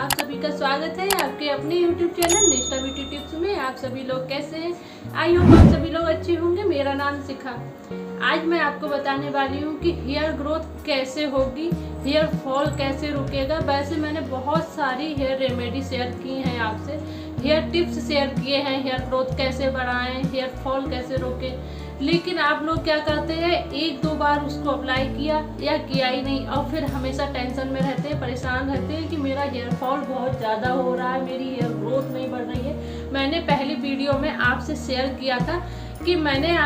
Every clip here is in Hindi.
आप सभी का स्वागत है आपके अपने YouTube चैनल निष्ठा ब्यूटी टिप्स में। आप सभी लोग कैसे हैं? आई होप आप सभी लोग अच्छे होंगे। मेरा नाम शिखा। आज मैं आपको बताने वाली हूँ कि हेयर ग्रोथ कैसे होगी, हेयर फॉल कैसे रुकेगा। वैसे मैंने बहुत सारी हेयर रेमेडी शेयर की हैं आपसे, हेयर टिप्स शेयर किए हैं, हेयर ग्रोथ कैसे बढ़ाएं, हेयर फॉल कैसे रोके, लेकिन आप लोग क्या करते हैं, एक दो बार उसको अप्लाई किया या किया ही नहीं और फिर हमेशा टेंशन में रहते हैं, परेशान रहते हैं कि मेरा हेयर फॉल बहुत ज़्यादा हो रहा है, मेरी हेयर ग्रोथ नहीं बढ़ रही है। मैंने पहली वीडियो में आपसे शेयर किया था कि मैंने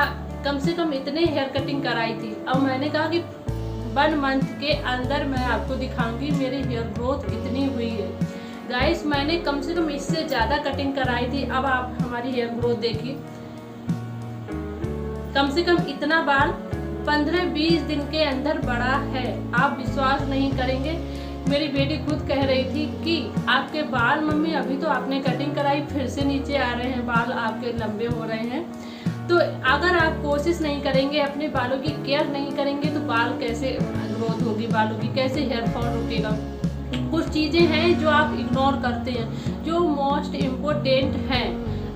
कम से कम इतने हेयर कटिंग कराई थी और मैंने कहा कि 1 मंथ के अंदर मैं आपको दिखाऊंगी मेरी हेयर ग्रोथ कितनी हुई है। गाइस, मैंने कम से कम इससे ज़्यादा कटिंग कराई थी। अब आप हमारी हेयर ग्रोथ देखिए, कम से कम इतना बाल 15-20 दिन के अंदर बढ़ा है। आप विश्वास नहीं करेंगे, मेरी बेटी खुद कह रही थी कि आपके बाल मम्मी अभी तो आपने कटिंग कराई फिर से नीचे आ रहे हैं, बाल आपके लंबे हो रहे हैं। तो अगर आप कोशिश नहीं करेंगे, अपने बालों की केयर नहीं करेंगे तो बाल कैसे ग्रोथ होगी, बालों की कैसे हेयर फॉल रुकेगा। कुछ चीज़ें हैं जो आप इग्नोर करते हैं, जो मोस्ट इम्पोर्टेंट हैं,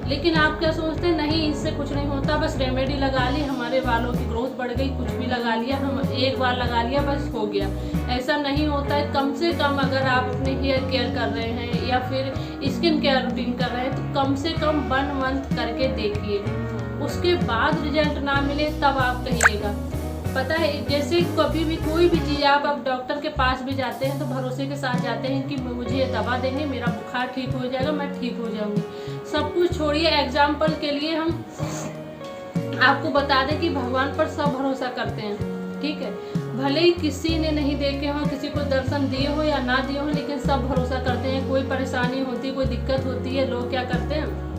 लेकिन आप क्या सोचते हैं, नहीं इससे कुछ नहीं होता, बस रेमेडी लगा ली हमारे बालों की ग्रोथ बढ़ गई, कुछ भी लगा लिया, हम एक बार लगा लिया बस हो गया। ऐसा नहीं होता है। कम से कम अगर आप अपने हेयर केयर कर रहे हैं या फिर स्किन केयर रूटीन कर रहे हैं तो कम से कम 1 मंथ करके देखिए, उसके बाद रिजल्ट ना मिले तब आप कहिएगा। पता है, जैसे कभी भी कोई भी चीज़ आप डॉक्टर के पास भी जाते हैं तो भरोसे के साथ जाते हैं कि मुझे ये दवा देंगे, मेरा बुखार ठीक हो जाएगा, मैं ठीक हो जाऊंगी। सब कुछ छोड़िए, एग्जाम्पल के लिए हम आपको बता दें कि भगवान पर सब भरोसा करते हैं, ठीक है। भले ही किसी ने नहीं देखे हो, किसी को दर्शन दिए हो या ना दिए हो, लेकिन सब भरोसा करते हैं। कोई परेशानी होती है, कोई दिक्कत होती है, लोग क्या करते हैं,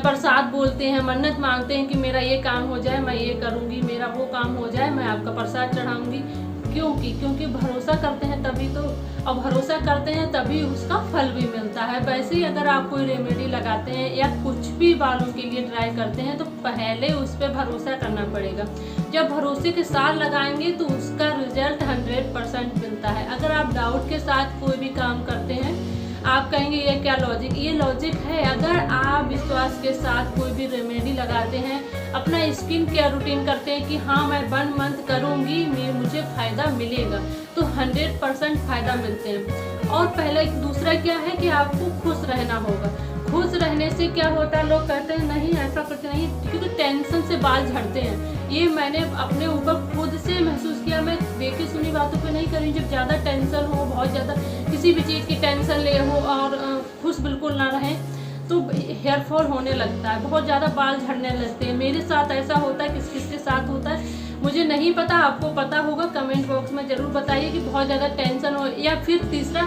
प्रसाद बोलते हैं, मन्नत मांगते हैं कि मेरा ये काम हो जाए, मैं ये करूँगी, मेरा वो काम हो जाए, मैं आपका प्रसाद चढ़ाऊँगी। क्योंकि भरोसा करते हैं तभी तो, और भरोसा करते हैं तभी उसका फल भी मिलता है। वैसे ही अगर आप कोई रेमेडी लगाते हैं या कुछ भी बालों के लिए ट्राई करते हैं तो पहले उस पर भरोसा करना पड़ेगा। जब भरोसे के साथ लगाएंगे तो उसका रिजल्ट 100% मिलता है। अगर आप डाउट के साथ कोई भी काम करते हैं, आप कहेंगे ये क्या लॉजिक, ये लॉजिक है। अगर आप विश्वास के साथ कोई भी रेमेडी लगाते हैं, अपना स्किन केयर रूटीन करते हैं कि हाँ मैं 1 मंथ करूँगी, मुझे फ़ायदा मिलेगा, तो 100% फ़ायदा मिलते हैं। और पहले दूसरा क्या है कि आपको खुश रहना होगा। खुश रहने से क्या होता है, लोग कहते हैं नहीं ऐसा कुछ नहीं, क्योंकि टेंशन से बाल झड़ते हैं। ये मैंने अपने ऊपर खुद से महसूस किया। मैं देखी सुनी बातों पे नहीं करी। जब ज़्यादा टेंशन हो, बहुत ज़्यादा किसी भी चीज़ की टेंशन ले हो और खुश बिल्कुल ना रहें तो हेयर फॉल होने लगता है, बहुत ज़्यादा बाल झड़ने लगते हैं। मेरे साथ ऐसा होता है, किस किस के साथ होता है मुझे नहीं पता, आपको पता होगा कमेंट बॉक्स में ज़रूर बताइए कि बहुत ज़्यादा टेंशन हो। या फिर तीसरा,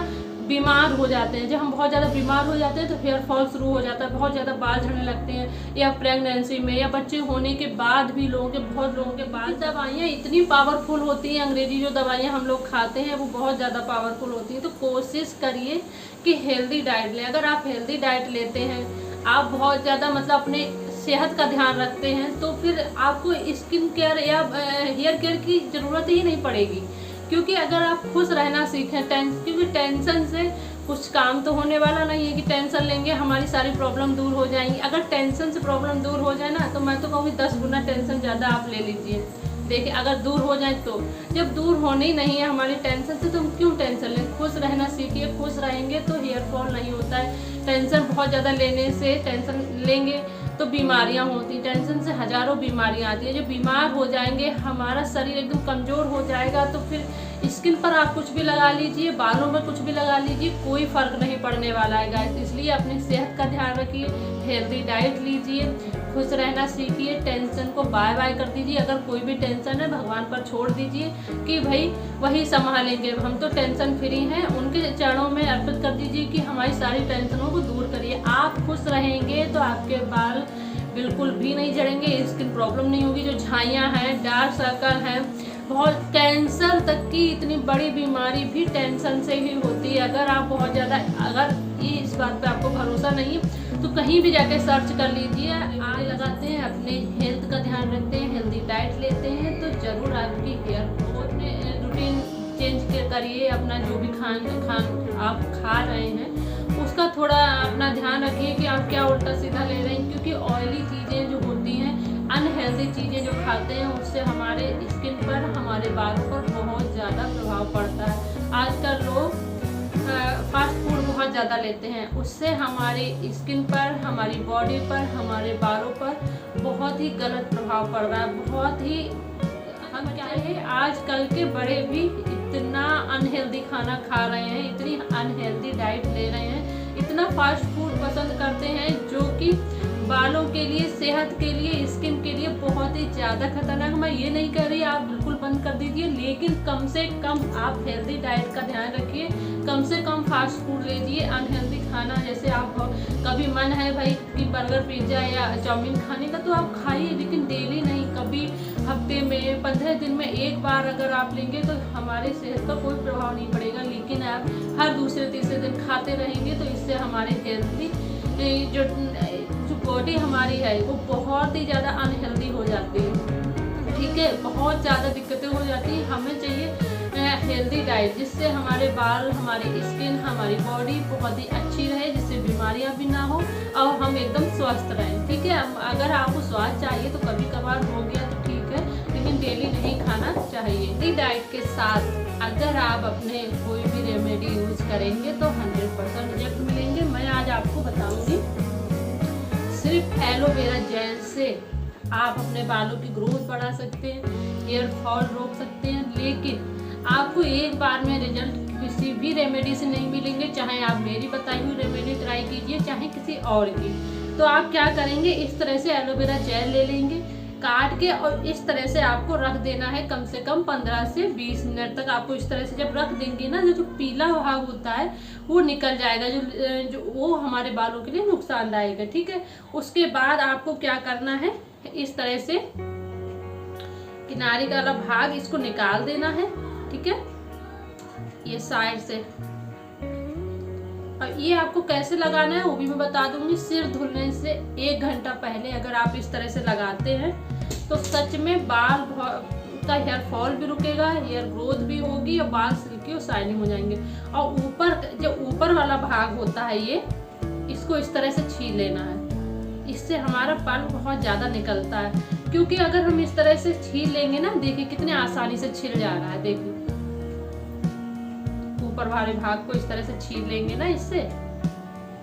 बीमार हो जाते हैं। जब हम बहुत ज़्यादा बीमार हो जाते हैं तो हेयर फॉल शुरू हो जाता है, बहुत ज़्यादा बाल झड़ने लगते हैं, या प्रेगनेंसी में या बच्चे होने के बाद भी बहुत लोगों के बाल। दवाइयाँ इतनी पावरफुल होती हैं, अंग्रेजी जो दवाइयाँ हम लोग खाते हैं वो बहुत ज़्यादा पावरफुल होती हैं। तो कोशिश करिए कि हेल्दी डाइट लें। अगर आप हेल्दी डाइट लेते हैं, आप बहुत ज़्यादा मतलब अपने सेहत का ध्यान रखते हैं, तो फिर आपको स्किन केयर या हेयर केयर की ज़रूरत ही नहीं पड़ेगी। क्योंकि अगर आप खुश रहना सीखें, क्योंकि टेंशन से कुछ काम तो होने वाला नहीं है कि टेंशन लेंगे हमारी सारी प्रॉब्लम दूर हो जाएंगी। अगर टेंशन से प्रॉब्लम दूर हो जाए ना, तो मैं तो कहूँगी 10 गुना टेंशन ज़्यादा आप ले लीजिए। देखिए, अगर दूर हो जाए तो, जब दूर होनी नहीं है हमारी टेंशन से तो हम क्यों टेंशन लें। खुश रहना सीखिए, खुश रहेंगे तो हेयर फॉल नहीं होता है। टेंशन बहुत ज़्यादा लेने से, टेंशन लेंगे तो बीमारियां होती, टेंशन से हज़ारों बीमारियां आती है। जो बीमार हो जाएंगे, हमारा शरीर एकदम कमज़ोर हो जाएगा, तो फिर स्किन पर आप कुछ भी लगा लीजिए, बालों में कुछ भी लगा लीजिए, कोई फ़र्क नहीं पड़ने वाला है गाइस। इसलिए अपनी सेहत का ध्यान रखिए, हेल्दी डाइट लीजिए, खुश रहना सीखिए, टेंशन को बाय बाय कर दीजिए। अगर कोई भी टेंशन है भगवान पर छोड़ दीजिए कि भाई वही संभालेंगे, हम तो टेंशन फ्री हैं, उनके चरणों में अर्पित कर दीजिए कि हमारी सारी टेंशनों को दूर करिए। आप खुश रहेंगे तो आपके बाल बिल्कुल भी नहीं झड़ेंगे, स्किन प्रॉब्लम नहीं होगी। जो झाइयाँ हैं, डार्क सर्कल हैं, बहुत कैंसर तक की इतनी बड़ी बीमारी भी टेंशन से ही होती है। अगर आप बहुत ज़्यादा, अगर इस बात पे आपको भरोसा नहीं तो कहीं भी जाके सर्च कर लीजिए। आप लगाते हैं, अपने हेल्थ का ध्यान रखते हैं, हेल्दी डाइट लेते हैं, तो ज़रूर आपकी हेयर ग्रोथ में रूटीन चेंज करिए। अपना जो भी खान आप खा रहे हैं उसका थोड़ा अपना ध्यान रखिए कि आप क्या उल्टा सीधा ले रहे हैं, क्योंकि ऑयली चीज़ें जो होती हैं, अनहेल्दी चीज़ें जो खाते हैं, उससे हमारे स्किन पर, हमारे बालों पर बहुत ज़्यादा प्रभाव पड़ता है। आजकल लोग फास्ट फूड बहुत ज़्यादा लेते हैं, उससे हमारी स्किन पर, हमारी बॉडी पर, हमारे बालों पर बहुत ही गलत प्रभाव पड़ रहा है। बहुत ही हम क्या है, आजकल के बड़े भी इतना अनहेल्दी खाना खा रहे हैं, इतनी अनहेल्दी डाइट ले रहे हैं, इतना फास्ट फूड पसंद करते हैं जो कि बालों के लिए, सेहत के लिए, स्किन के लिए बहुत ही ज़्यादा खतरनाक। मैं ये नहीं कह रही आप बिल्कुल बंद कर दीजिए, लेकिन कम से कम आप हेल्दी डाइट का ध्यान रखिए। कम से कम फास्ट फूड लीजिए, अनहेल्दी खाना। जैसे आप कभी मन है भाई कि बर्गर, पिज्ज़ा या चाउमीन खाने का तो आप खाइए, लेकिन डेली नहीं। कभी हफ्ते में, 15 दिन में एक बार अगर आप लेंगे तो हमारे सेहत का कोई प्रभाव नहीं पड़ेगा। लेकिन आप हर दूसरे तीसरे दिन खाते रहेंगे तो इससे हमारे हेल्थी जो बॉडी हमारी है वो बहुत ही ज़्यादा अनहेल्दी हो जाती है। ठीक है, बहुत ज़्यादा दिक्कतें हो जाती हैं। हमें चाहिए हेल्दी डाइट, जिससे हमारे बाल, हमारी स्किन, हमारी बॉडी बहुत ही अच्छी रहे, जिससे बीमारियां भी ना हो और हम एकदम स्वस्थ रहें। ठीक है, अगर आपको स्वाद चाहिए तो कभी कभार हो गया तो ठीक है, लेकिन डेली नहीं खाना चाहिए। हेल्दी डाइट के साथ अगर आप अपने कोई भी रेमेडी यूज करेंगे तो 100% रिजल्ट मिलेंगे। मैं आज आपको बताऊंगी सिर्फ एलोवेरा जेल से आप अपने बालों की ग्रोथ बढ़ा सकते हैं, हेयर फॉल रोक सकते हैं, लेकिन आपको एक बार में रिजल्ट किसी भी रेमेडी से नहीं मिलेंगे। चाहे आप मेरी बताई हुई रेमेडी ट्राई कीजिए, चाहे किसी और की। तो आप क्या करेंगे, इस तरह से एलोवेरा जेल ले लेंगे काट के, और इस तरह से आपको रख देना है कम से कम 15 से 20 मिनट तक। आपको इस तरह से जब रख देंगे ना, जो पीला भाग होता है वो निकल जाएगा, जो वो हमारे बालों के लिए नुकसानदायक है। ठीक है, उसके बाद आपको क्या करना है, इस तरह से किनारे वाला भाग इसको निकाल देना है। ठीक है, ये साइड से। और ये आपको कैसे लगाना है वो भी मैं बता दूंगी। सिर धुलने से 1 घंटा पहले अगर आप इस तरह से लगाते हैं तो सच में बाल का हेयर फॉल भी रुकेगा, हेयर ग्रोथ भी होगी और बाल सिल्की और शाइनिंग हो जाएंगे। और ऊपर वाला भाग होता है ये, इसको इस तरह से छील लेना है। इससे हमारा बाल बहुत ज़्यादा निकलता है, क्योंकि अगर हम इस तरह से छील लेंगे ना, देखिए कितने आसानी से छिल जा रहा है। देखिए ऊपर वाले भाग को इस तरह से छील लेंगे ना, इससे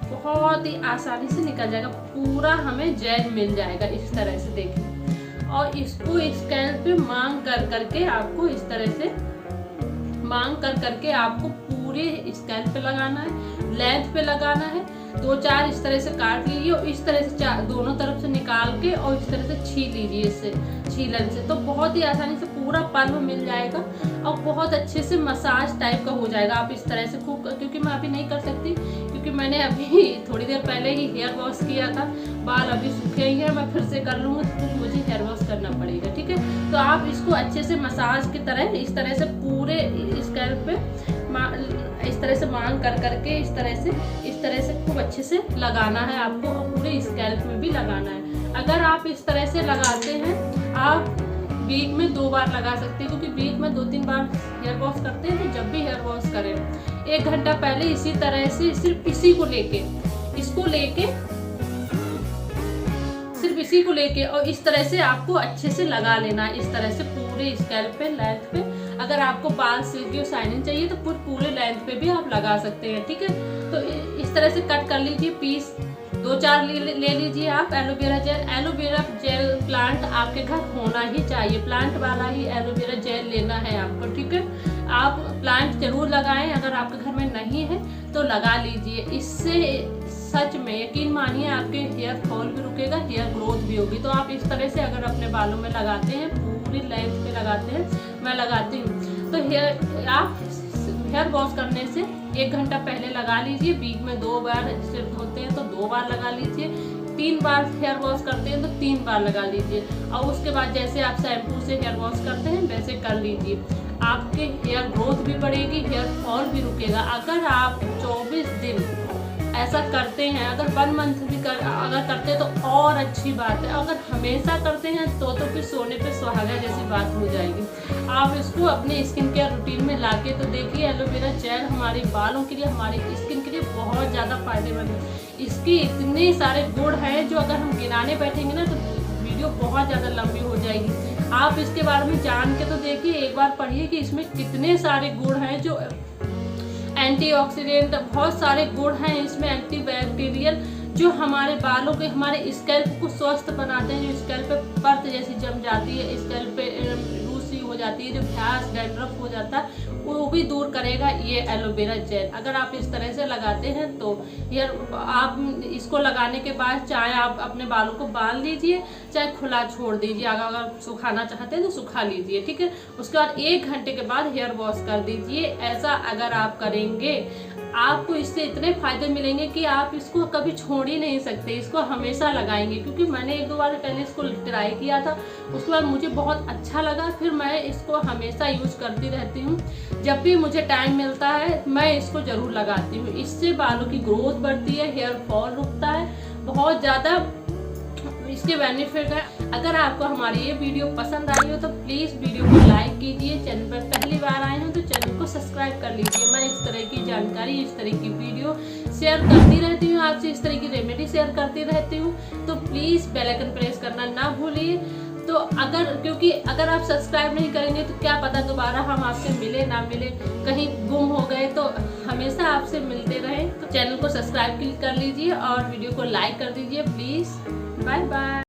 बहुत ही आसानी से निकल जाएगा, पूरा हमें जेल मिल जाएगा इस तरह से। देखिए, और इसको स्कैल्प पे मांग कर करके आपको इस तरह से मांग कर करके आपको पूरे स्कैल्प पे लगाना है, लेंथ पे लगाना है। 2-4 इस तरह से काट लीजिए और इस तरह से दोनों तरफ से निकाल के और इस तरह से छील लीजिए इससे, छीलन से। तो बहुत ही आसानी से पूरा पर्व मिल जाएगा और बहुत अच्छे से मसाज टाइप का हो जाएगा। आप इस तरह से खूब, क्योंकि मैं अभी नहीं कर सकती क्योंकि मैंने अभी थोड़ी देर पहले ही हेयर वॉश किया था, बाल अभी सूखे ही हैं। मैं फिर से कर लूँगी तो मुझे हेयर वॉश करना पड़ेगा। ठीक है, तो आप इसको अच्छे से मसाज की तरह इस तरह से पूरे स्कैल्प पे इस तरह से मांग कर करके इस तरह से खूब अच्छे से लगाना है आपको, और पूरे स्कैल्प में भी लगाना है। अगर आप इस तरह से लगाते हैं, आप वीक में 2 बार लगा सकते हैं, क्योंकि वीक में 2-3 बार हेयर वॉश करते हैं। तो जब भी हेयर वॉश करें 1 घंटा पहले इसी तरह से सिर्फ इसी को लेके और इस तरह से आपको अच्छे से लगा लेना है, इस तरह से पूरे स्कैल्प पे, लेंथ पे। अगर आपको बाल सिल्की और शाइनिंग चाहिए तो पूरे लेंथ पे भी आप लगा सकते हैं। ठीक है, तो इस तरह से कट कर लीजिए पीस। 2-4 ले लीजिए आप aloe vera gel. Aloe vera gel plant आपके घर होना ही चाहिए, प्लांट वाला ही एलोवेरा जेल लेना है आपको। ठीक है, आप प्लांट जरूर लगाएं, अगर आपके घर में नहीं है तो लगा लीजिए। इससे सच में यकीन मानिए आपके हेयर फॉल भी रुकेगा, हेयर ग्रोथ भी होगी। तो आप इस तरह से अगर अपने बालों में लगाते हैं, पूरी लेंथ पे लगाते हैं, मैं लगाती हूँ, तो आप हेयर वॉश करने से 1 घंटा पहले लगा लीजिए। वीक में 2 बार सिर धोते हैं तो 2 बार लगा लीजिए। 3 बार हेयर वॉश करते हैं तो 3 बार लगा लीजिए। और उसके बाद जैसे आप शैम्पू से हेयर वॉश करते हैं वैसे कर लीजिए। आपके हेयर ग्रोथ भी बढ़ेगी, हेयर फॉल भी रुकेगा। अगर आप 24 दिन ऐसा करते हैं, अगर 1 मंथ भी अगर करते हैं तो और अच्छी बात है। अगर हमेशा करते हैं तो फिर सोने पे सुहागा जैसी बात हो जाएगी। आप इसको अपने स्किन केयर रूटीन में लाके तो देखिए। एलोवेरा जेल हमारे बालों के लिए, हमारी स्किन के लिए बहुत ज़्यादा फायदेमंद है। इसके इतने सारे गुण हैं जो अगर हम गिनाने बैठेंगे ना तो वीडियो बहुत ज़्यादा लंबी हो जाएगी। आप इसके बारे में जान के तो देखिए, एक बार पढ़िए कि इसमें कितने सारे गुण हैं, जो एंटीऑक्सीडेंट, बहुत सारे गुण हैं इसमें, एंटीबैक्टीरियल, जो हमारे बालों के, हमारे स्कैल्प को स्वस्थ बनाते हैं। जो स्कैल्प पे परत जैसी जम जाती है, स्कैल्प पे रूसी हो जाती है, जो भ्यास डैंड्रफ हो जाता है, वो भी दूर करेगा ये एलोवेरा जेल। अगर आप इस तरह से लगाते हैं तो यार, आप इसको लगाने के बाद चाहे आप अपने बालों को बांध लीजिए, चाहे खुला छोड़ दीजिए। अगर सुखाना चाहते हैं तो सुखा लीजिए, ठीक है। उसके बाद 1 घंटे के बाद हेयर वॉश कर दीजिए। ऐसा अगर आप करेंगे, आपको इससे इतने फायदे मिलेंगे कि आप इसको कभी छोड़ ही नहीं सकते, इसको हमेशा लगाएंगे। क्योंकि मैंने 1-2 बार पहले इसको ट्राई किया था, उसके बाद मुझे बहुत अच्छा लगा, फिर मैं इसको हमेशा यूज करती रहती हूँ। जब भी मुझे टाइम मिलता है मैं इसको ज़रूर लगाती हूँ। इससे बालों की ग्रोथ बढ़ती है, हेयर फॉल रुकता है, बहुत ज़्यादा इसके बेनिफिट है। अगर आपको हमारी ये वीडियो पसंद आई हो तो प्लीज़ वीडियो को लाइक कीजिए। चैनल पर पहली बार आए हो तो चैनल को सब्सक्राइब कर लीजिए। मैं इस तरह की जानकारी, इस तरह की वीडियो शेयर करती रहती हूँ आपसे, इस तरह की रेमेडी शेयर करती रहती हूँ। तो प्लीज़ बेल आइकन प्रेस करना ना भूलिए। तो क्योंकि अगर आप सब्सक्राइब नहीं करेंगे तो क्या पता दोबारा हम आपसे मिले ना मिले, कहीं गुम हो गए, तो हमेशा आपसे मिलते रहें। तो चैनल को सब्सक्राइब कर लीजिए और वीडियो को लाइक कर दीजिए प्लीज़। Bye bye.